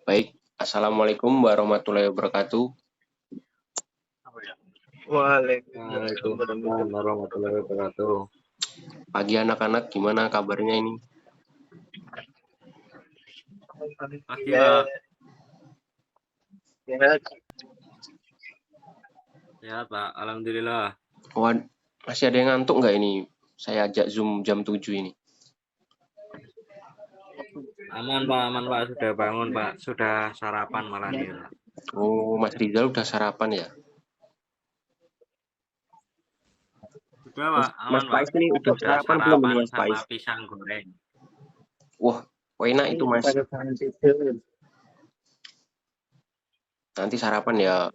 Baik, Assalamualaikum warahmatullahi wabarakatuh. Waalaikumsalam warahmatullahi wabarakatuh. Pagi anak-anak, gimana kabarnya ini? Pagi, Pak. Sehat, Pak. Alhamdulillah. Masih ada yang ngantuk nggak ini? Saya ajak Zoom jam 7 ini. Aman, Pak. Sudah bangun, Pak. Sudah sarapan malah nih, Pak. Oh, Mas Rizal udah sarapan ya? Sudah, Pak. Mas Aman, Pak. Pais ini udah Sudah sarapan belum ini sarapan Mas sama Pais? pisang goreng. Wah, enak itu Mas. Nanti sarapan ya.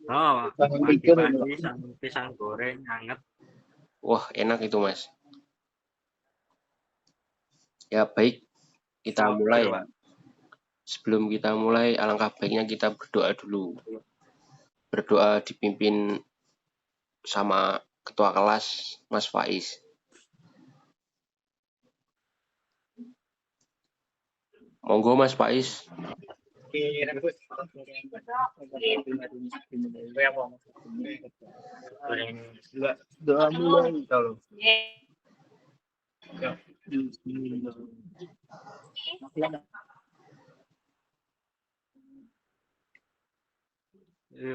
Oh, pagi-pagi sama pisang goreng hangat. Wah, enak itu Mas. Ya baik, kita mulai Oke, ya. Pak. Sebelum kita mulai, alangkah baiknya kita berdoa dulu. Berdoa dipimpin sama ketua kelas Mas Faiz. Monggo Mas Faiz. Doa mulai kalau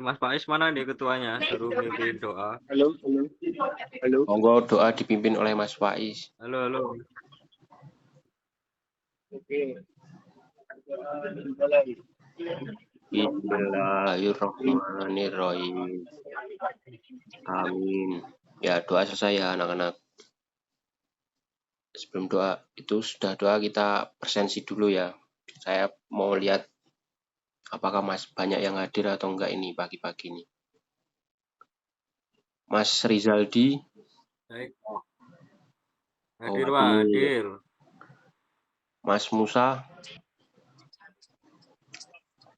Mas Faiz mana nih ketuanya? Suruh mimpin doa. halo. Monggo doa dipimpin oleh Mas Faiz. Halo. Oke. Bismillahirrahmanirrahim. Amin. Ya, doa selesai ya anak-anak. Sebelum doa itu sudah doa kita presensi dulu ya. Saya mau lihat apakah Mas banyak yang hadir atau enggak ini pagi-pagi ini. Mas Rizaldi. Baik. Hadir, Pak. Hadir. Mas Musa.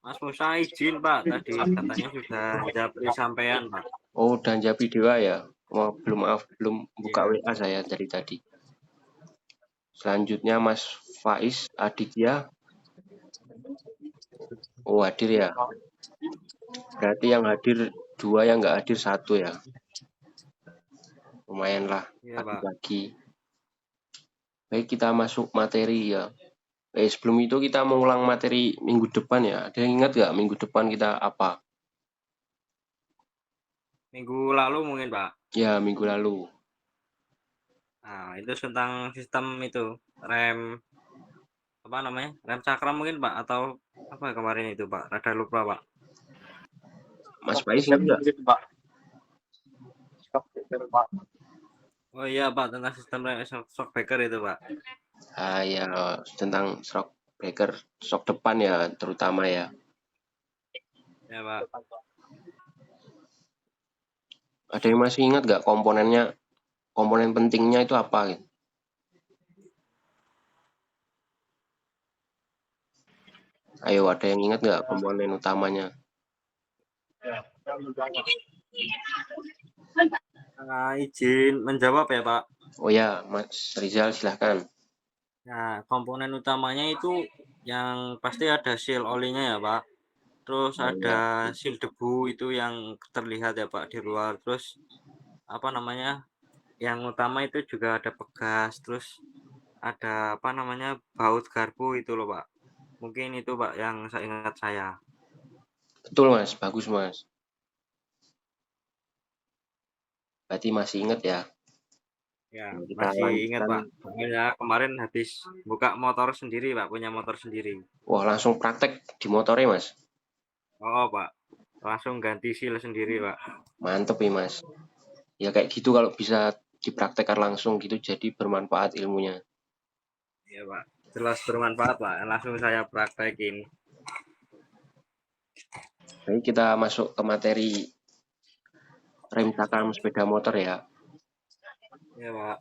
Mas Musa izin, Pak. Tadi katanya sudah japri sampean, Pak. Oh, dan Jabi Dewa ya. Oh, belum buka Iya. WA saya dari tadi. Selanjutnya Mas Faiz Aditya. Oh, hadir ya. Berarti yang hadir 2, yang nggak hadir 1 ya. Lumayan lah pagi-pagi. Baik, kita masuk materi ya. Sebelum itu kita mengulang materi minggu depan ya. Ada yang ingat nggak minggu depan kita apa? Minggu lalu mungkin, Pak. Ya, minggu lalu. Nah, itu tentang sistem itu rem apa namanya? Rem cakram mungkin, Pak, atau apa kemarin itu, Pak? Rada lupa, Pak. Mas Faiz ingat nggak? Oh iya, Pak, tentang sistem rem shock breaker itu, Pak. Ya, tentang shock breaker, shock depan ya terutama ya. Ya, Pak. Ada yang masih ingat nggak komponennya? Komponen pentingnya itu apa? Gitu? Ayo, ada yang ingat nggak komponen utamanya? Izin menjawab ya, Pak. Oh ya, Mas Rizal silahkan. Nah, komponen utamanya itu yang pasti ada seal olinya ya, Pak. Terus Oh, ada ya. seal debu itu yang terlihat ya, Pak, di luar. Terus apa namanya? Yang utama itu juga ada pegas, terus ada apa namanya? Baut garpu itu loh, Pak. Mungkin itu, Pak, yang saya ingat saya. Betul Mas, bagus Mas. Berarti masih ingat ya? Ya, Kita masih ingat, lanjutkan. Pak. Soalnya kemarin habis buka motor sendiri, Pak, punya motor sendiri. Wah, langsung praktek di motornya Mas. Oh, Pak. Langsung ganti seal sendiri, Pak. Mantep nih Mas. Ya kayak gitu kalau bisa dipraktekkan langsung gitu jadi bermanfaat ilmunya. Iya, Pak. Jelas bermanfaat, Pak. Langsung saya praktekin. Jadi kita masuk ke materi rem cakram sepeda motor ya. Iya, Pak.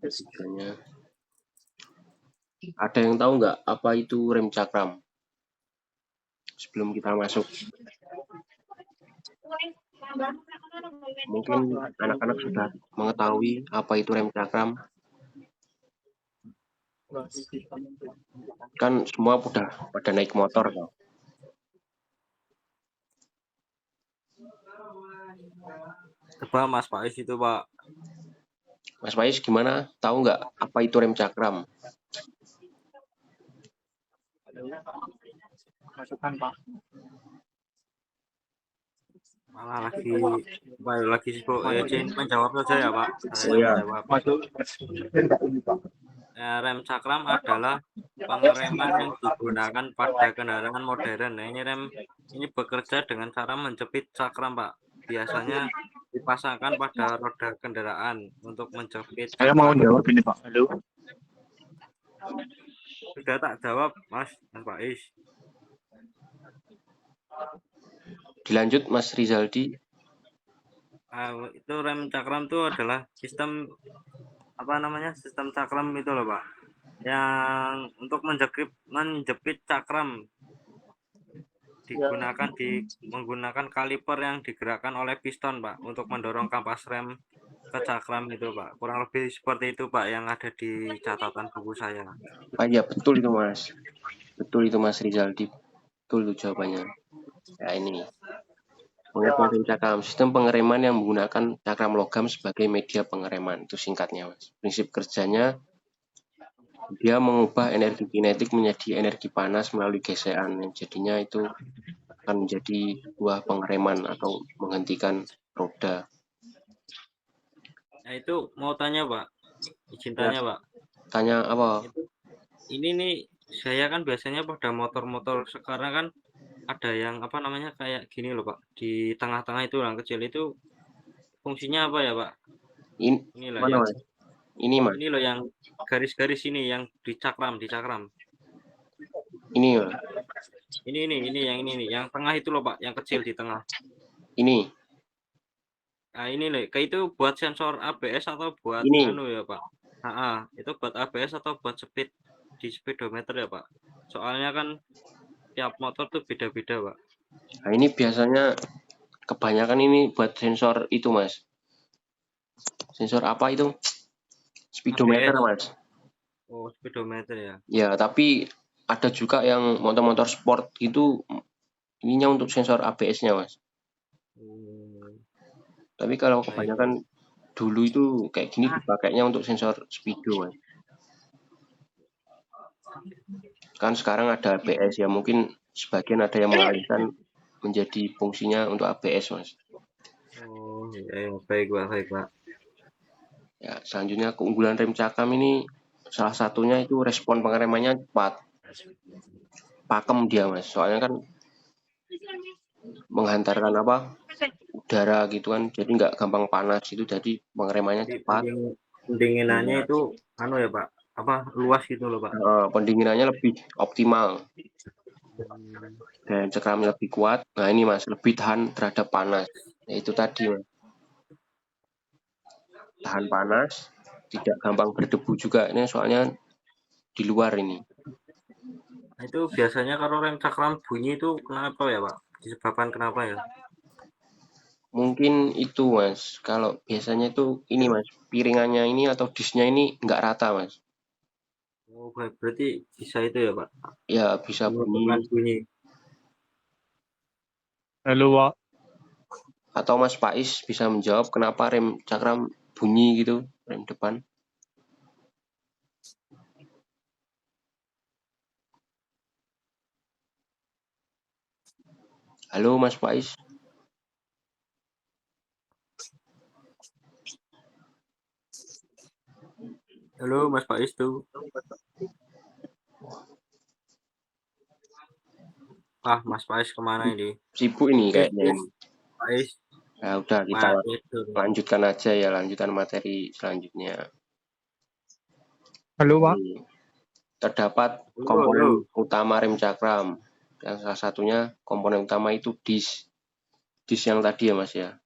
Tujuannya. Ada yang tahu nggak apa itu rem cakram? Sebelum kita masuk. Mungkin anak-anak sudah mengetahui apa itu rem cakram. Kan semua udah pada naik motor toh. Coba Mas Faiz itu Pak. Mas Faiz gimana? Tahu nggak apa itu rem cakram? Masukan Pak. Malah lagi sibuk. Izin menjawab saja ya Pak. Saya Oh ya, menjawab. Masuk. Rem cakram adalah pengereman yang digunakan pada kendaraan modern. Nah, ini bekerja dengan cara menjepit cakram, Pak. Biasanya dipasangkan pada roda kendaraan untuk menjepit Saya mau cakram. jawab ini Pak. Halo. Sudah tak jawab, Mas Faiz. dilanjut Mas Rizaldi. Itu rem cakram itu adalah sistem sistem cakram itu loh Pak, yang untuk menjepit cakram digunakan menggunakan kaliper yang digerakkan oleh piston Pak untuk mendorong kampas rem ke cakram itu Pak. Kurang lebih seperti itu Pak yang ada di catatan buku saya. Ya betul itu Mas. Betul itu Mas Rizaldi. Betul itu jawabannya. Ya ini. Pengertian rem cakram, sistem pengereman yang menggunakan cakram logam sebagai media pengereman. Itu singkatnya Mas. Prinsip kerjanya dia mengubah energi kinetik menjadi energi panas melalui gesekan. Jadinya itu akan menjadi sebuah pengereman atau menghentikan roda. Nah itu mau tanya Pak, izin Ya. tanya Pak. Tanya apa? Ini nih saya kan biasanya pada motor-motor sekarang kan ada yang kayak gini loh Pak, di tengah-tengah itu yang kecil itu fungsinya apa ya Pak? Ini Inilah mana yang Mas? Ini Mas. ini loh yang garis-garis ini yang dicakram. Ini Mas. Ini yang ini nih, yang tengah itu loh Pak, yang kecil di tengah. Ini. Nah ini loh, kayak itu buat sensor ABS atau buat Ini. ya Pak? Itu buat ABS atau buat speed di speedometer ya Pak? Soalnya kan tiap motor tuh beda-beda Pak. Nah ini biasanya kebanyakan ini buat sensor itu Mas. Sensor apa itu? Speedometer ABS. Mas. Oh speedometer ya. Ya tapi ada juga yang motor-motor sport itu ininya untuk sensor ABS-nya Mas. Tapi kalau kebanyakan dulu itu kayak gini dipakainya untuk sensor speedo Mas. Kan sekarang ada ABS ya, mungkin sebagian ada yang mengalihkan menjadi fungsinya untuk ABS Mas. Oh ya, baik Pak. Ya, selanjutnya keunggulan rem cakram ini salah satunya itu respon pengeremannya cepat. Pakem dia Mas, soalnya kan menghantarkan udara gitu kan, jadi nggak gampang panas itu, jadi pengeremannya cepat. Pendinginannya itu ya Pak, luas gitu loh Pak. Pendinginannya lebih optimal dan cakramnya lebih kuat. Nah ini Mas, lebih tahan terhadap panas. Nah, itu tadi Mas, tahan panas, tidak gampang berdebu juga. Ini soalnya di luar ini. Nah, itu biasanya kalau rem cakram bunyi itu kenapa ya Pak? Disebabkan kenapa ya? Mungkin itu Mas, kalau biasanya itu ini Mas, piringannya ini atau disnya ini nggak rata Mas. Oh berarti bisa itu ya Pak? Ya bisa bunyi. Halo Pak. Atau Mas Faiz bisa menjawab kenapa rem cakram bunyi gitu, rem depan. Halo Mas Faiz. Halo Mas Faiz tuh. Mas Faiz kemana ini? Sibuk ini kayaknya ini. Faiz. Nah udah kita lanjutkan aja ya, lanjutan materi selanjutnya. Halo Pak. Terdapat komponen utama rem cakram. Yang salah satunya komponen utama itu dis yang tadi ya Mas ya.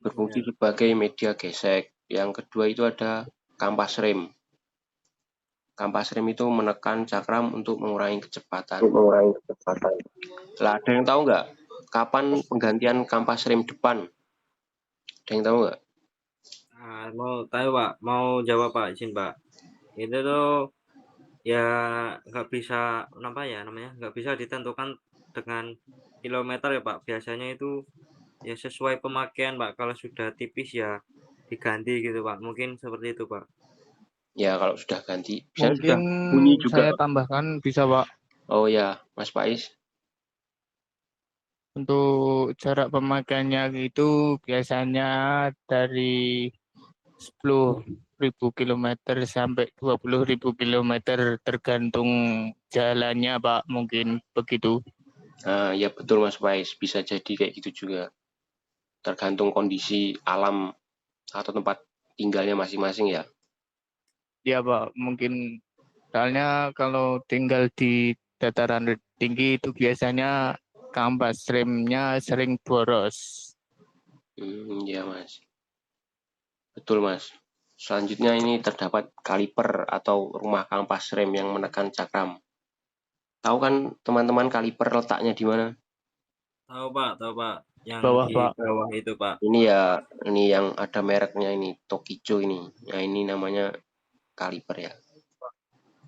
Berfungsi sebagai media gesek. Yang kedua itu ada kampas rem. Kampas rem itu menekan cakram untuk mengurangi kecepatan. Lah ada yang tahu nggak kapan penggantian kampas rem depan? Ada yang tahu nggak? Mau tahu Pak, mau jawab Pak, izin Pak. Itu tuh ya nggak bisa nggak bisa ditentukan dengan kilometer ya Pak. Biasanya itu ya sesuai pemakaian Pak. Kalau sudah tipis ya diganti gitu Pak. Mungkin seperti itu Pak. Ya kalau sudah ganti, biasanya sudah Mungkin bunyi juga, saya Pak. tambahkan bisa Pak, Oh ya, Mas Faiz. untuk jarak pemakaiannya itu biasanya dari 10.000 kilometer sampai 20.000 kilometer tergantung jalannya Pak, mungkin begitu. Nah, ya betul Mas Faiz, bisa jadi kayak gitu juga. Tergantung kondisi alam atau tempat tinggalnya masing-masing ya. Ya Pak, mungkin soalnya kalau tinggal di dataran tinggi itu biasanya kampas remnya sering boros. Ya Mas. Betul Mas. Selanjutnya ini terdapat kaliper atau rumah kampas rem yang menekan cakram. Tahu kan teman-teman kaliper letaknya di mana? Tahu Pak. Yang Bawah di Pak. bawah itu Pak. Ini ya, ini yang ada mereknya ini, Tokijo ini. Nah ini namanya kaliper ya.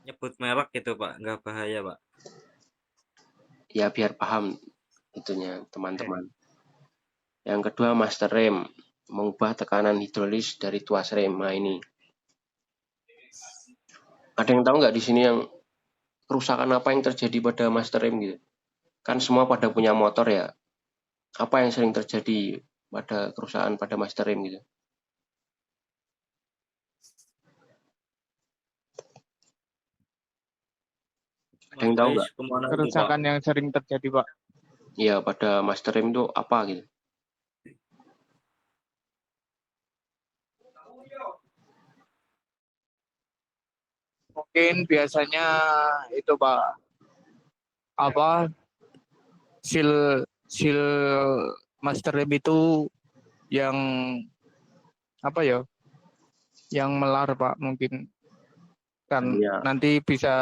Nyebut merek gitu Pak, nggak bahaya Pak. Ya biar paham itunya teman-teman. Yang kedua master rem, mengubah tekanan hidrolis dari tuas rem. Nah ini. Ada yang tahu nggak di sini yang kerusakan apa yang terjadi pada master rem gitu? Kan semua pada punya motor ya. Apa yang sering terjadi pada kerusakan pada master rem gitu? Ada Mas yang tahu Faiz nggak? kemana itu Pak? Kerusakan yang sering terjadi Pak. Ya pada master rem itu apa gitu? Mungkin biasanya itu Pak, apa seal seal master rem itu yang apa ya? Yang melar Pak, mungkin kan Ya, nanti bisa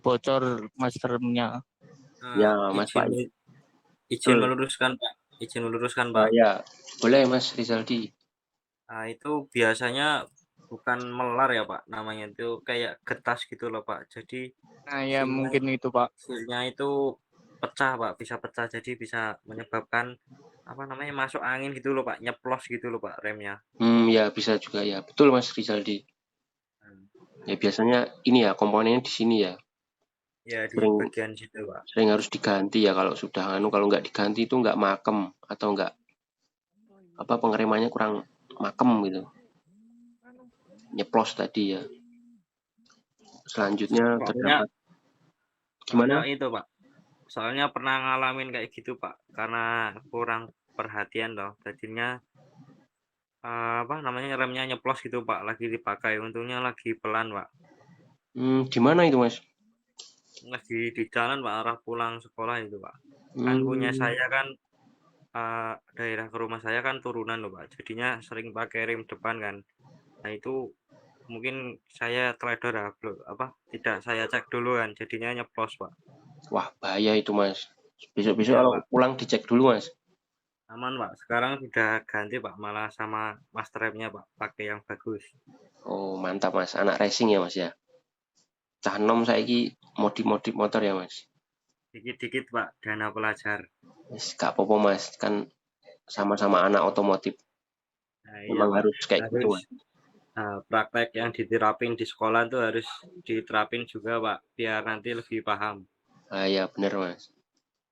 bocor master remnya. ya Mas Izin Pak. izin Betul. meluruskan Pak. Izin meluruskan Pak. Ya, boleh Mas Rizaldi. Nah, itu biasanya bukan melar ya Pak, namanya itu kayak getas gitu loh Pak. Jadi Nah ya silnya mungkin itu Pak. silnya itu pecah Pak, bisa pecah jadi bisa menyebabkan apa namanya masuk angin gitu loh Pak, nyeplos gitu loh Pak remnya. Ya bisa juga ya. Betul Mas Rizaldi. Hmm. Ya biasanya ini ya komponennya di sini ya. Ya di Sering bagian situ Pak. sering harus diganti ya kalau sudah kalau nggak diganti itu nggak makem atau nggak apa pengeremannya kurang makem gitu. Nyeplos tadi ya. Selanjutnya Soalnya terdapat soalnya gimana? itu Pak. Soalnya pernah ngalamin kayak gitu Pak, karena kurang perhatian loh. Jadinya apa namanya remnya nyeplos gitu Pak, lagi dipakai. Untungnya lagi pelan Pak. Gimana itu Mas? Lagi di jalan Pak, arah pulang sekolah itu Pak. Kan punya Hmm, saya kan daerah ke rumah saya kan turunan loh Pak. Jadinya sering pakai rem depan kan. Nah itu mungkin saya teledor ya, apa tidak saya cek dulu kan, jadinya nyeplos Pak. wah bahaya itu Mas. Besok-besok Iya kalau Pak, pulang dicek dulu Mas. aman Pak. Sekarang sudah ganti Pak, malah sama master remnya Pak, pakai yang bagus. Oh mantap Mas, anak racing ya Mas ya. Cah enom saiki modif-modif motor ya Mas. Dikit-dikit Pak, dana pelajar. Wis gak apa-apa Mas, kan sama-sama anak otomotif. Nah iya Memang Pak, harus kayak gitu harus Mas. praktek yang diterapin di sekolah tuh harus diterapin juga Pak, biar nanti lebih paham. Ah ya bener Mas.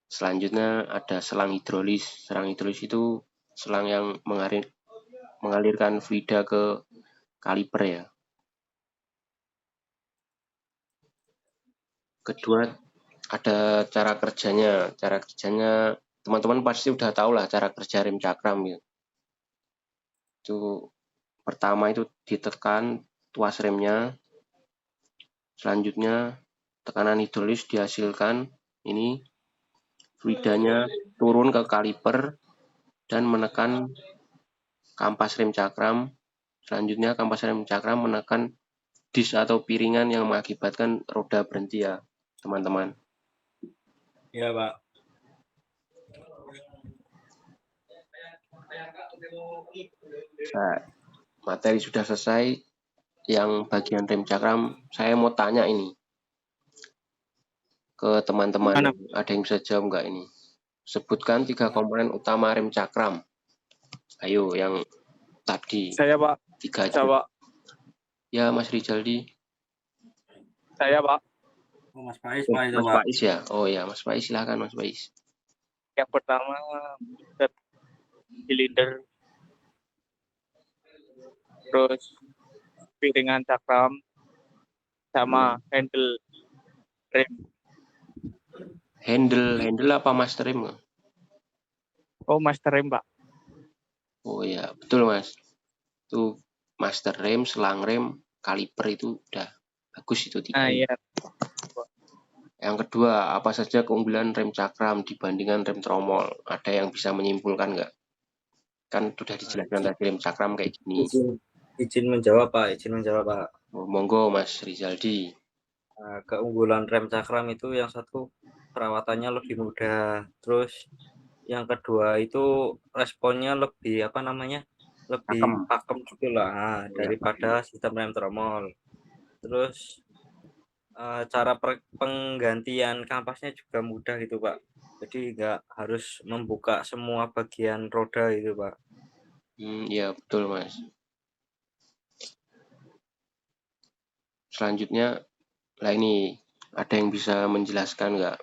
Selanjutnya ada selang hidrolis. Selang hidrolis itu selang yang mengalirkan fluida ke kaliper ya. Kedua ada cara kerjanya. Cara kerjanya teman-teman pasti udah tahu lah cara kerja rem cakram gitu. Itu pertama itu ditekan tuas remnya, selanjutnya tekanan hidrolis dihasilkan, ini fluidanya turun ke kaliper dan menekan kampas rem cakram. Selanjutnya kampas rem cakram menekan dis atau piringan yang mengakibatkan roda berhenti ya teman-teman. Iya Pak. Nah, materi sudah selesai. Yang bagian rem cakram saya mau tanya ini. ke teman-teman. Mana? Ada yang bisa jawab nggak ini? Sebutkan 3 komponen utama rem cakram. Ayo, yang tadi Saya Pak. 3 aja. Saya Pak. Ya, Mas Rizaldi. Saya Pak. Oh, Mas Faiz Pak itu Mas Pak. Faiz ya. Oh ya, Mas Faiz, silakan Mas Faiz. Yang pertama silinder, terus piringan cakram, sama handle rem. Handle apa master rem? Oh, master rem Pak. Oh ya, betul Mas. Itu master rem, selang rem, kaliper itu udah bagus itu 3. Nah, iya. Yang kedua, apa saja keunggulan rem cakram dibandingkan rem tromol? Ada yang bisa menyimpulkan nggak? Kan sudah dijelaskan tadi rem cakram kayak gini. Izin menjawab Pak, izin menjawab Pak. Oh, monggo Mas Rizaldi. Nah, keunggulan rem cakram itu yang satu perawatannya lebih mudah. Terus yang kedua itu responnya lebih apa namanya? Lebih pakem gitu lah daripada sistem rem tromol. Terus cara penggantian kampasnya juga mudah gitu Pak. Jadi nggak harus membuka semua bagian roda itu Pak. Iya betul Mas. Selanjutnya, lah ini ada yang bisa menjelaskan nggak?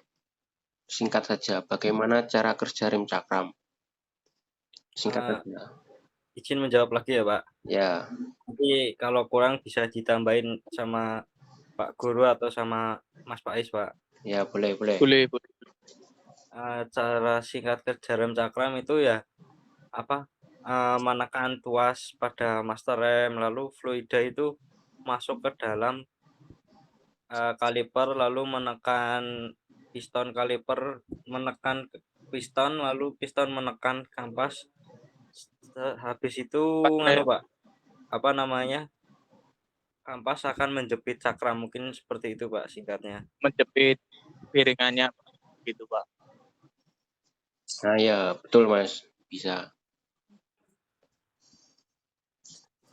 Singkat saja, bagaimana cara kerja rem cakram? Singkat saja. Izin menjawab lagi ya Pak. Ya. Tapi kalau kurang bisa ditambahin sama Pak Guru atau sama Mas Faiz Pak. Ya boleh. Boleh. Cara singkat kerja rem cakram itu ya apa? Menekan tuas pada master rem, lalu fluida itu masuk ke dalam kaliper, lalu menekan piston kaliper, menekan piston, lalu piston menekan kampas. Habis itu Pak, apa namanya? Kampas akan menjepit cakram, mungkin seperti itu Pak singkatnya. Menjepit piringannya gitu Pak. Nah ya betul Mas, bisa.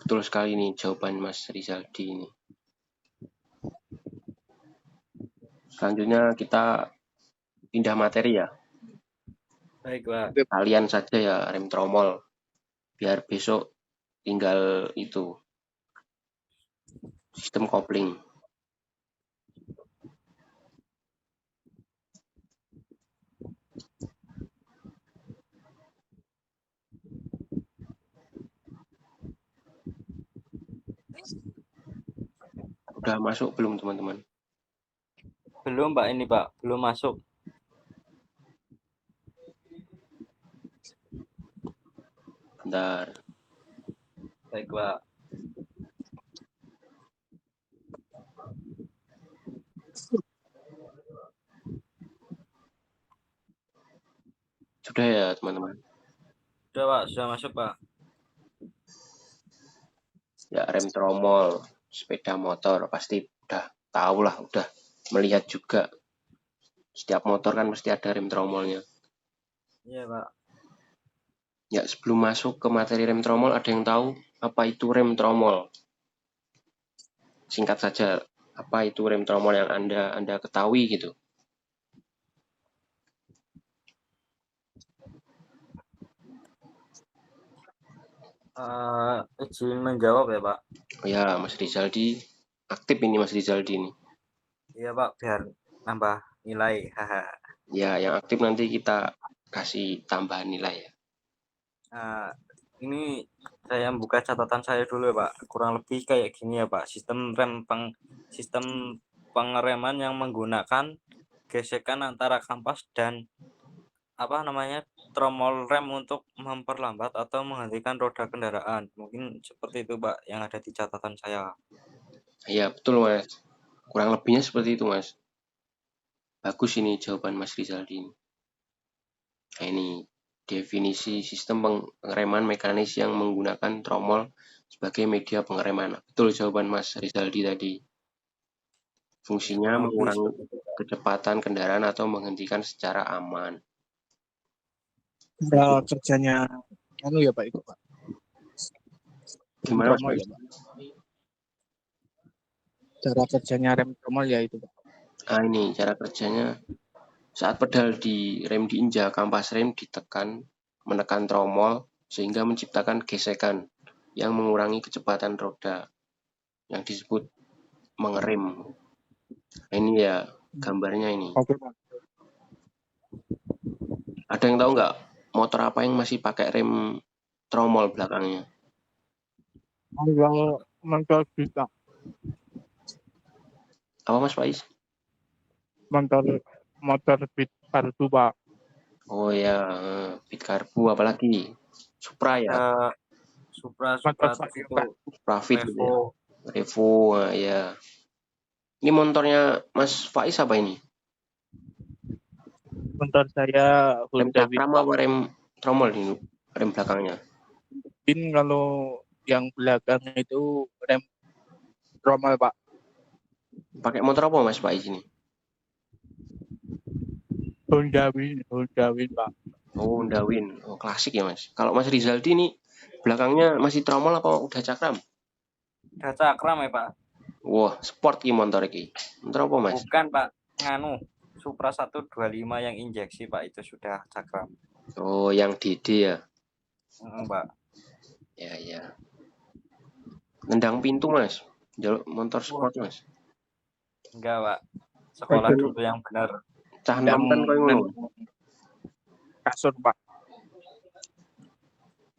Betul sekali nih jawaban Mas Rizaldi ini. Selanjutnya kita pindah materi ya. Baik Pak. Kalian saja ya rem tromol. Biar besok tinggal itu sistem kopling. Udah masuk belum teman-teman? Belum Pak ini Pak, belum masuk. Bentar. Baik Pak. Sudah ya teman-teman? Sudah Pak, sudah masuk Pak. Ya rem tromol, sepeda motor pasti udah tahu lah, udah melihat juga. Setiap motor kan mesti ada rem tromolnya. Iya Pak. Ya sebelum masuk ke materi rem tromol, ada yang tahu apa itu rem tromol? Singkat saja, apa itu rem tromol yang Anda ketahui gitu? Izin menjawab ya Pak. Ya Mas Rizaldi, aktif ini Mas Rizaldi ini. Iya Pak, biar nambah nilai. Ya yang aktif nanti kita kasih tambahan nilai ya. Ini saya buka catatan saya dulu ya Pak. Kurang lebih kayak gini ya Pak. Sistem pengereman yang menggunakan gesekan antara kampas dan apa namanya tromol rem untuk memperlambat atau menghentikan roda kendaraan. Mungkin seperti itu Pak yang ada di catatan saya. Ya betul Mas. Kurang lebihnya seperti itu Mas. Bagus ini jawaban Mas Rizaldi ini. Nah ini definisi sistem pengereman mekanis yang menggunakan tromol sebagai media pengereman. Betul jawaban Mas Rizaldi tadi. Fungsinya mengurangi kecepatan kendaraan atau menghentikan secara aman. Cara kerjanya ya Pak itu Pak. Gimana Mas? Ya, Pak? Cara kerjanya rem tromol ya itu Pak. Ini cara kerjanya saat pedal di rem diinjak, kampas rem ditekan, menekan tromol sehingga menciptakan gesekan yang mengurangi kecepatan roda yang disebut mengerem. Ini ya gambarnya ini. Oke, Pak. Ada yang tahu nggak motor apa yang masih pakai rem tromol belakangnya? Motor bisa, Apa Mas Faiz? motor motor Beat kartu, Pak. Oh ya, Beat Karbu apalagi? Supra ya, Ada Supra Motor terus saya, itu Pak. Pravit gitu ya. Revo. Revo, ya. Ini motornya Mas Faiz apa ini? Motor saya Rem Honda Win, cakram Pak. apa rem tromol ini? Rem belakangnya. Win kalau yang belakang itu rem tromol, Pak. Pakai motor apa Mas Faiz ini? Honda Win, Pak. Oh, Honda Win. Oh, klasik ya Mas. Kalau Mas Rizaldi ini belakangnya masih tromol apa udah cakram? Udah cakram ya Pak? Wah, sport ki motor iki. Motor apa Mas? Bukan Pak, nganu Supra 125 yang injeksi Pak, itu sudah cakram. Oh, yang DD ya. Pak. Ya, ya. Nendang pintu Mas. Jaluk motor sport Mas. Enggak Pak, sekolah dulu yang benar. Cah nom kan koyo ngono. Kasur, Pak.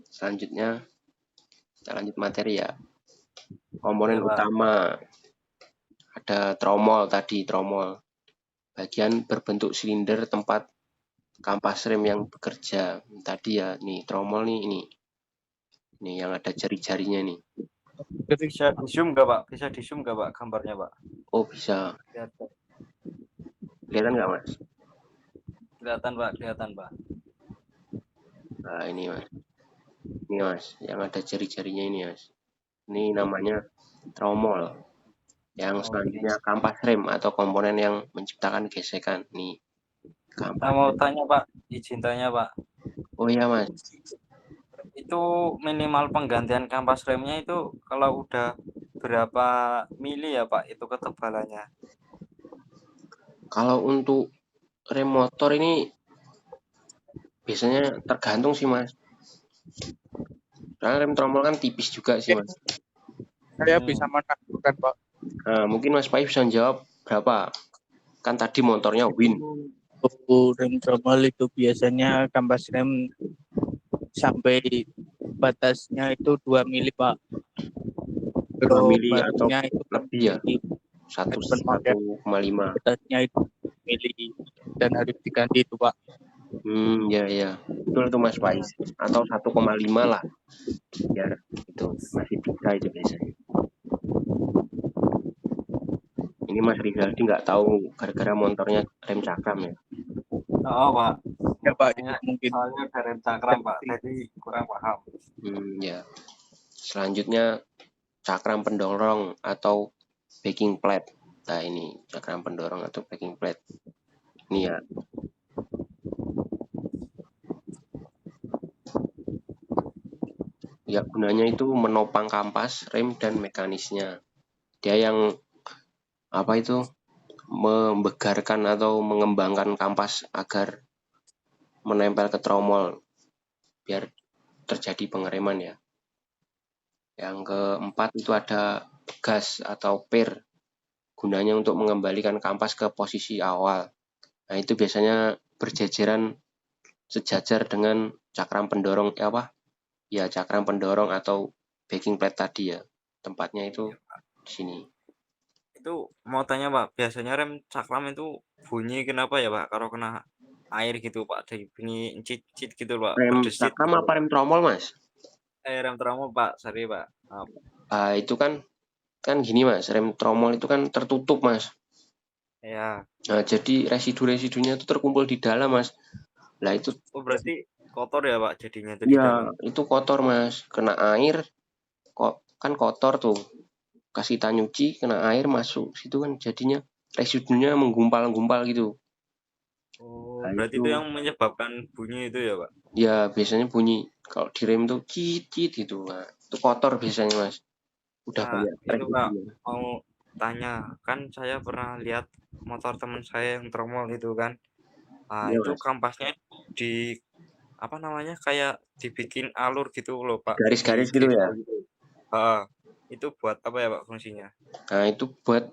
Selanjutnya kita lanjut materi ya. Komponen Ya, Pak. utama ada tromol tadi, tromol. Bagian berbentuk silinder tempat kampas rem yang bekerja. Tadi ya, nih tromol nih ini. Nih yang ada jari-jarinya nih. Bisa di zoom nggak Pak? Bisa di zoom nggak Pak gambarnya Pak? Oh, bisa. Kelihatan nggak Mas? Kelihatan Pak, kelihatan Pak. Nah, ini Mas. Ini Mas, yang ada jari-jarinya ini Mas. Ini namanya tromol. Yang selanjutnya kampas rem atau komponen yang menciptakan gesekan. Nih, kampas Mau rem. tanya Pak, izin tanya Pak. Oh iya Mas, Itu minimal penggantian kampas remnya itu kalau udah berapa mili ya Pak itu ketebalannya? kalau untuk rem motor ini biasanya tergantung sih Mas. Karena rem tromol kan tipis juga sih Mas. Saya bisa menaklukan, Pak. Nah, mungkin Mas Pai bisa jawab berapa? Kan tadi motornya Win. Untuk rem tromol itu biasanya kampas rem sampai batasnya itu 2 mili, Pak. 2 Kalau mili atau barunya itu lebih ya? 1,5. batasnya itu mili dan harus diganti itu, Pak. Ya ya. Betul tuh Mas Pai. Atau 1,5 lah. Biar itu masih bisa itu biasanya. Ini Mas Rizaldi nggak tahu gara-gara motornya rem cakram ya. Oh Pak, Ya, Pak, itu makanya mungkin soalnya ada rem cakram Pak, jadi kurang paham. Ya. Selanjutnya cakram pendorong atau backing plate. Nah ini cakram pendorong atau backing plate. Ini ya. Ya gunanya itu menopang kampas, rem dan mekanisnya. Dia yang apa itu membegarkan atau mengembangkan kampas agar menempel ke tromol biar terjadi pengereman ya. Yang keempat itu ada gas atau per. Gunanya untuk mengembalikan kampas ke posisi awal. Nah, itu biasanya berjajaran sejajar dengan cakram pendorong Ya, cakram pendorong atau backing plate tadi ya. Tempatnya itu di sini. Itu mau tanya Pak, biasanya rem cakram itu bunyi kenapa ya Pak? Kalau kena air gitu Pak, ada bunyi cit-cit gitu Pak, Rem berdesit cakram gitu. apa rem tromol, Mas? Rem tromol Pak, sorry Pak. Maaf. Itu kan gini Mas, rem tromol itu kan tertutup Mas. Ya. Nah, jadi residu-residunya itu terkumpul di dalam Mas. Lah itu Oh berarti kotor ya Pak jadinya itu di dalam. itu kotor Mas. Kena air kok kan kotor tuh. Kasih kita nyuci, kena air masuk situ kan jadinya residunya menggumpal-gumpal gitu. Oh, Nah, berarti itu itu yang menyebabkan bunyi itu ya Pak? ya biasanya bunyi kalau di rem tuh cit-cit gitu. Nah, itu kotor biasanya Mas. Udah Nah, banyak itu Pak, residunya. mau tanya, kan saya pernah lihat motor teman saya yang tromol itu kan. Iya, Itu Mas. kampasnya di apa namanya, kayak dibikin alur gitu loh, Pak, Garis-garis di gitu ya. grippel gitu. Heeh. Itu buat apa ya, Pak, fungsinya? Nah, itu buat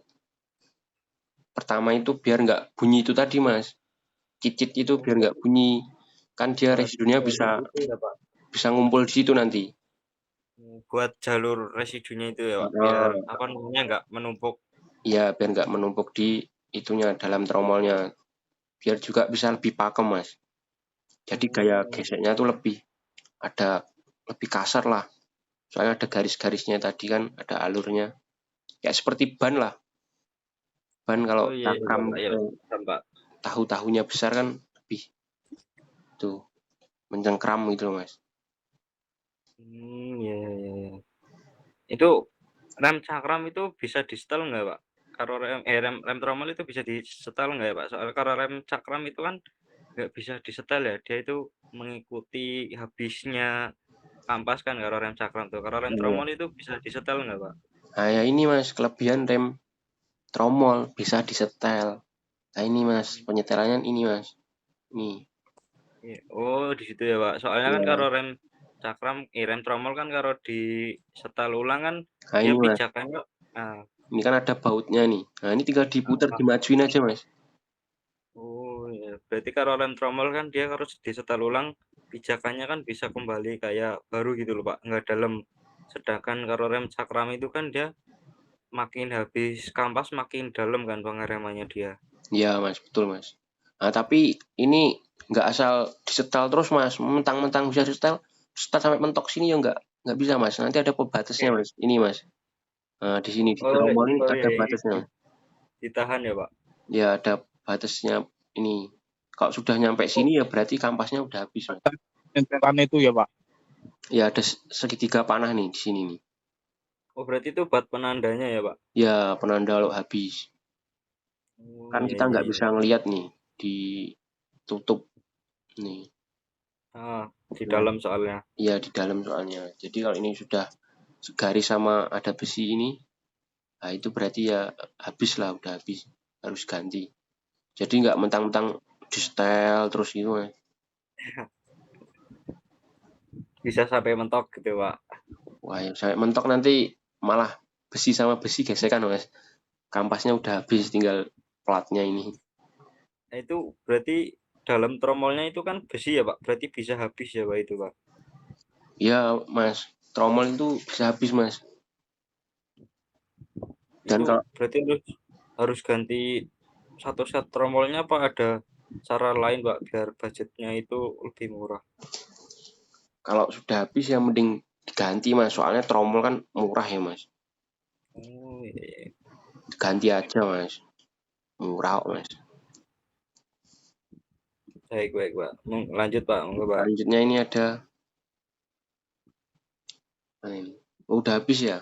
pertama itu biar nggak bunyi itu tadi, Mas. Cicit itu Oh, biar nggak bunyi. Kan dia buat residunya jalur bisa itu ya, Pak? ngumpul di situ nanti. Buat jalur residunya itu ya, Pak, biar Nah, apa namanya, nggak menumpuk. iya biar nggak menumpuk di itunya dalam tromolnya. Biar juga bisa lebih pakem, Mas. Jadi gaya Oh, geseknya tuh ada lebih kasar lah. Soalnya ada garis-garisnya tadi kan, ada alurnya. Ya seperti ban lah. Ban kalau oh iya iya, cakram Pak, ya, paham, Pak. tahu-tahunya besar kan lebih tuh mencengkram gitu loh, Mas. Iya iya iya. Itu rem cakram itu bisa di-setel nggak, Pak? Kalau rem tromol itu bisa di-setel nggak ya, Pak? Soalnya kalau rem cakram itu kan nggak bisa di-setel ya, dia itu mengikuti habisnya kampas kan kalau rem cakram tuh. Kalau rem Iya. tromol itu bisa di-setel nggak, Pak? Nah, ya ini Mas, kelebihan rem tromol bisa disetel. Nah, ini Mas, penyetelannya ini Mas. Nih. Iya. Oh, di situ ya, Pak. Soalnya kan Iya. kalau rem tromol kan kalau di-setel ulang kan Nah, dia ini Mas. pijakannya ah, Ini kan ada bautnya nih. Nah, ini tinggal diputar, ah, dimajuin aja, Mas. oh ya. Berarti kalau rem tromol kan dia harus disetel ulang, pijakannya kan bisa kembali kayak baru gitu loh, Pak, nggak dalam. Sedangkan kalau rem cakram itu kan dia makin habis kampas makin dalam kan pengeremannya dia. Iya, Mas, betul, Mas. Nah, tapi ini nggak asal disetel terus, Mas. Mentang-mentang bisa setel sampai mentok sini ya nggak bisa, Mas. Nanti ada pembatasnya, Oke. Mas. Ini, Mas. Nah, di sini di Oh, tromol ini oh ada iya, batasnya, Mas. ditahan ya, Pak. Ya, ada batasnya ini. Kalau sudah nyampe Oh, sini ya berarti kampasnya udah habis, Mas. centetan itu ya, Pak. Ya, ada segitiga panah nih di sini nih. Oh, berarti itu buat penandanya ya, Pak. Ya, penanda kalau habis. Oh Kan iya kita iya nggak iya. bisa ngelihat nih ditutup nih. Ah, di Nah, dalam soalnya. iya di dalam soalnya. Jadi kalau ini sudah segaris sama ada besi ini, nah itu berarti ya habis lah, udah habis. Harus ganti. Jadi nggak mentang-mentang di setel terus gitu, Mas. Bisa sampai mentok gitu, Pak. Wah, yang sampai mentok nanti malah besi sama besi gesekan, Mas. Kampasnya udah habis, tinggal platnya ini. Nah, itu berarti dalam tromolnya itu kan besi ya, Pak. Berarti bisa habis ya, Pak, itu, Pak. Ya, Mas, tromol itu bisa habis, Mas. Dan Itu kalau berarti harus ganti satu set tromolnya apa ada cara lain, Pak, biar budgetnya itu lebih murah. kalau sudah habis ya mending diganti, Mas. Soalnya tromol kan murah ya, Mas. Oh iya, iya. Ganti aja, Mas. Murah kok, Mas. Baik, baik, Pak. Lanjut, Pak. Monggo, Pak. Selanjutnya ini ada nah ini. Oh, udah habis ya?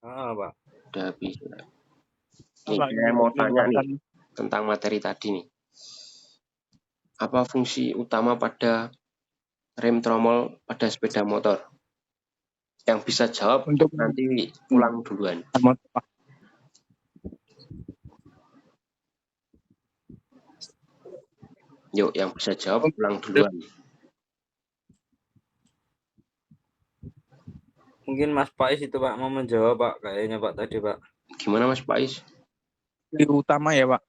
Ah, Pak. Udah habis. Nih, Pak, saya ini mau tanya nih penjelasan tentang materi tadi nih. Apa fungsi utama pada rem tromol pada sepeda motor? Yang bisa jawab untuk nanti pulang duluan. Pak. Yuk, yang bisa jawab pulang Untuk duluan. Mungkin Mas Pais itu, Pak, mau menjawab, Pak. Kayaknya, Pak, tadi, Pak. Gimana, Mas Pais? utama ya, Pak.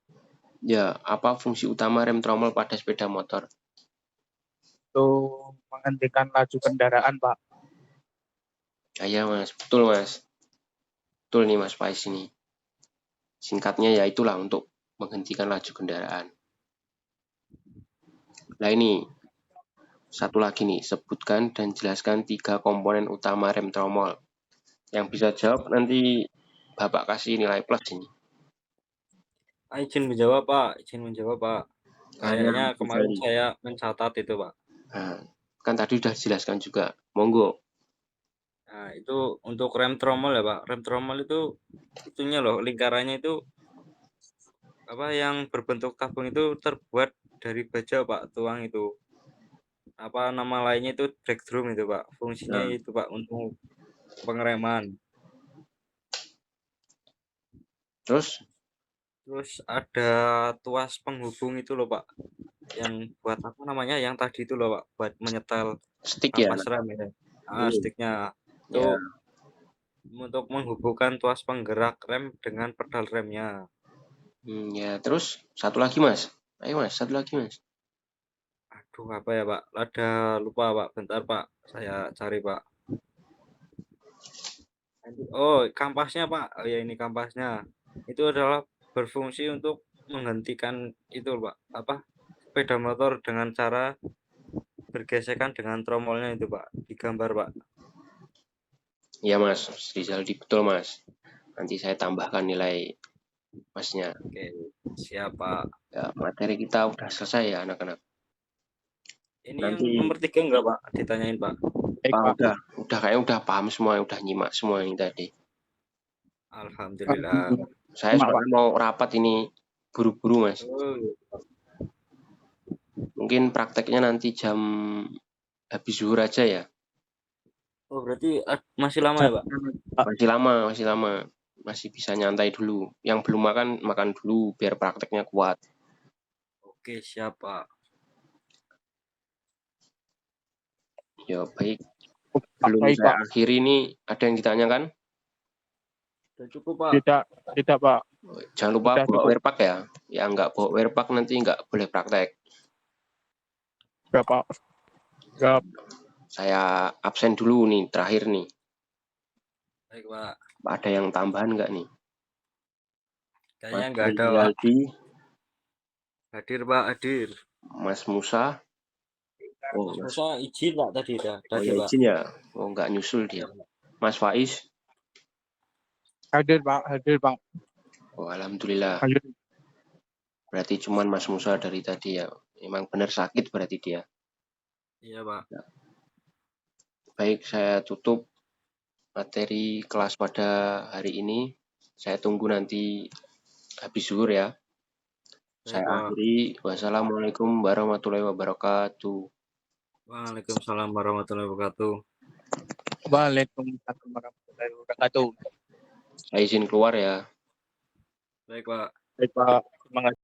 Ya, apa fungsi utama rem tromol pada sepeda motor? Untuk menghentikan laju kendaraan, Pak. Ya, Mas. Betul, Mas. Betul nih, Mas Pais ini. Singkatnya ya itulah untuk menghentikan laju kendaraan. Nah, ini satu lagi nih, sebutkan dan jelaskan 3 komponen utama rem tromol. Yang bisa jawab nanti Bapak kasih nilai plus ini. Izin menjawab, Pak. Izin menjawab, Pak. Hanya Kayaknya kemarin Ghazali. saya mencatat itu, Pak. Nah, kan tadi sudah dijelaskan juga. Monggo. Nah, itu untuk rem tromol ya, Pak. Rem tromol itu itunya loh, lingkarannya itu apa yang berbentuk tabung itu terbuat dari baja, Pak. Tuang itu. Apa nama lainnya itu brake drum itu, Pak. Fungsinya Nah, itu, Pak, untuk pengereman. Terus Terus ada tuas penghubung itu loh Pak, yang buat apa namanya, yang tadi itu loh Pak, buat menyetel stick ya? kampas rem ya. Hmm, Sticknya ya. itu untuk menghubungkan tuas penggerak rem dengan pedal remnya. Ya. Terus satu lagi Mas. Ayo Mas, satu lagi Mas. Aduh apa ya Pak? Ada lupa Pak. Bentar Pak, saya cari Pak. Oh kampasnya Pak. Oh ya ini kampasnya. Itu adalah berfungsi untuk menghentikan itu Pak. Apa? Sepeda motor dengan cara bergesekan dengan tromolnya itu Pak. Di gambar Pak. Iya Mas, Rizaldi betul Mas. Nanti saya tambahkan nilai Masnya. Oke, siap Pak. Ya, materi kita udah selesai ya anak-anak. Ini yang Nanti nomor 3 enggak Pak? Ditanyain Pak. Baik, Pak. udah kayaknya udah paham semua, udah nyimak semua ini tadi. Alhamdulillah. Saya Pak. soalnya mau rapat ini buru-buru Mas. Oh, Mungkin prakteknya nanti jam habis zuhur aja ya. oh berarti masih lama ya Pak? Masih lama. Masih bisa nyantai dulu. Yang belum makan, makan dulu biar prakteknya kuat. Oke, siap Pak. Ya baik. Pak, Belum baik, saya Pak. akhiri ini, ada yang ditanyakan? Sudah cukup Pak. Tidak, Pak. Jangan lupa Sudah bawa cukup. werpak ya. Yang nggak bawa werpak nanti nggak boleh praktek. Berapa? Berapa? Saya absen dulu nih, terakhir nih. Baik Pak. Ada yang tambahan nggak nih? Kayaknya Mas nggak ada Pak. Rizaldi, Hadir Pak, hadir. Mas Musa. Oh, Mas Musa izin Pak tadi dah. oh Tadi ya Pak. izin ya. Oh nggak nyusul dia. Mas Faiz. Hadir, Pak. Hadir, Pak. Oh alhamdulillah. Hadir. Berarti cuman Mas Musa dari tadi ya. Emang benar sakit berarti dia. Iya Pak. Baik, saya tutup materi kelas pada hari ini. Saya tunggu nanti habis zuhur ya. Saya Baik Pak. akhiri. Wassalamualaikum warahmatullahi wabarakatuh. Waalaikumsalam warahmatullahi wabarakatuh. Waalaikumsalam warahmatullahi wabarakatuh. Saya izin keluar ya. Baik Pak. Baik, Pak. Terima kasih.